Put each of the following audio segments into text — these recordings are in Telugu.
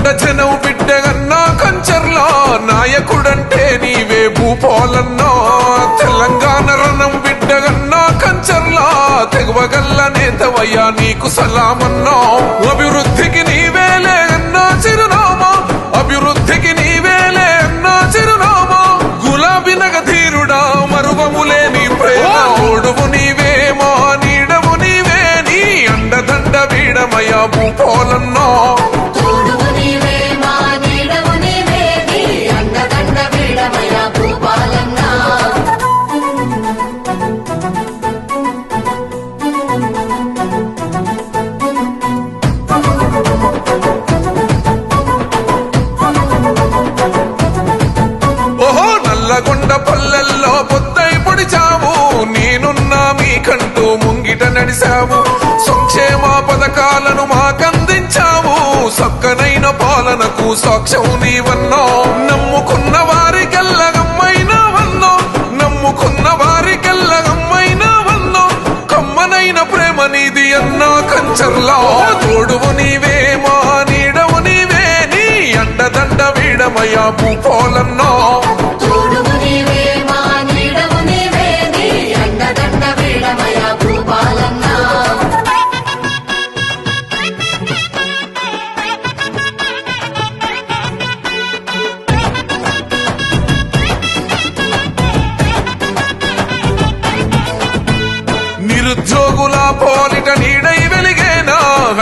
నల్లగొండ జనం బిడ్డగన్నా కంచర్లా నాయకుడంటే నీవే భూపాలన్నా తెలంగాణ రణం బిడ్డగన్నా కంచర్లా తెగవగల్ల నేతవయ్యా నీకు సలామన్నా అభివృద్ధికి నీవేలే అన్నా చిరునామా అభివృద్ధికి నీవేలే అన్నా చిరునామా గులాబీ నగధీరుడా మరువములే నీ ప్రేమ ఓడువు నీవే మా నీడవు నీవే నీ అండదండ వీడమయ్యా భూపాలన్నా నల్లగొండ పల్లెల్లో పొద్దై పొడిచావు నేనున్నా మీకంటూ ముంగిట నడిచావు సంక్షేమ పథకాలను మాకందించావు సక్కనైన పాలనకు సాక్ష్యం నీవన్నో నమ్ముకున్న వారికెల్లగమ్మైనవన్నో నమ్ముకున్న వారికెల్లగమ్మైనవన్నో కమ్మనైన ప్రేమ నీది అన్నా కంచర్లా తోడువు నీవే మా నీడవు నీవే నీ అండదండ వీడమయ్యా భూపాలన్నో నిరుద్యోగుల పోలిట నీడై వెలిగేనా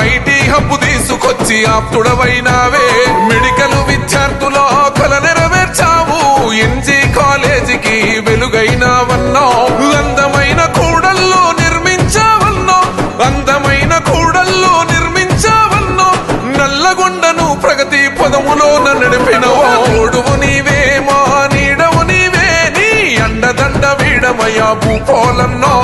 ఐటీ హబ్బు తీసుకొచ్చి ఆప్తుడవైనావే మెడికల్ విద్యార్థుల కల నెరవేర్చావు ఎన్జీ కాలేజీకి వెలుగైనావన్నో అందమైన కూడల్లో నిర్మించావన్నో అందమైన కూడల్లో నిర్మించావన్నో నల్లగొండను ప్రగతి పదములో నడిపినవో ఓడువు నీవే మా నీడవు నీవే నీ అండదండ వీడమయ్యా భూపాలన్నో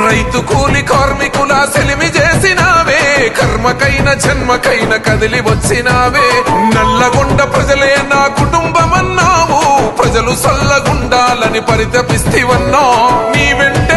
రైతు కూలి కార్మికుల సెలిమి చేసినావే కర్మకైన జన్మకైన కదిలి వచ్చినావే నల్లగొండ ప్రజలే నా కుటుంబమన్నావు ప్రజలు సల్లగుండాలని పరితపిస్తివన్నా నీ వెంట